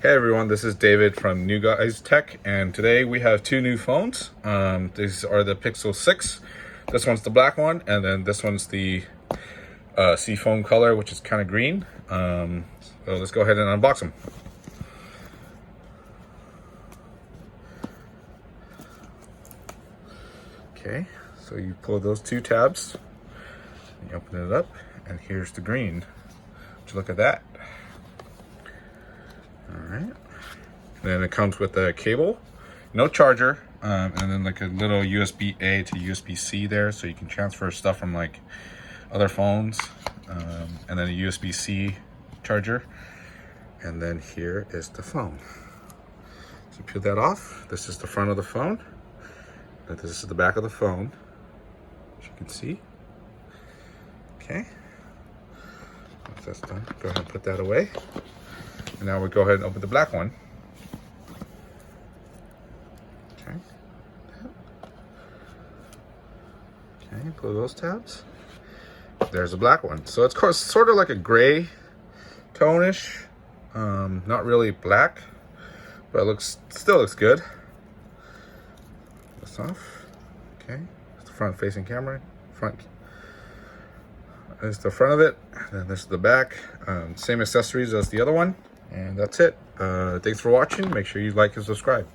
Hey everyone, this is David from New Guys Tech, and today we have two new phones. These are the Pixel 6. This one's the black one, and then this one's the seafoam color, which is kind of green. So let's go ahead and unbox them. Okay, so you pull those two tabs, you open it up, and here's the green. Would you look at that? Alright. Then it comes with a cable, no charger, and then like a little USB-A to USB-C there, so you can transfer stuff from like other phones, and then a USB-C charger. And then here is the phone. So peel that off. This is the front of the phone. And this is the back of the phone, as you can see. Okay. Once that's done, go ahead and put that away. And now we'll go ahead and open the black one. Okay. Okay, pull those tabs. There's the black one. So it's sort of like a gray tone-ish. Not really black, but it still looks good. This off. Okay. It's the front-facing camera. This is the front of it. And then this is the back. Same accessories as the other one. And that's it. Thanks for watching. Make sure you like and subscribe.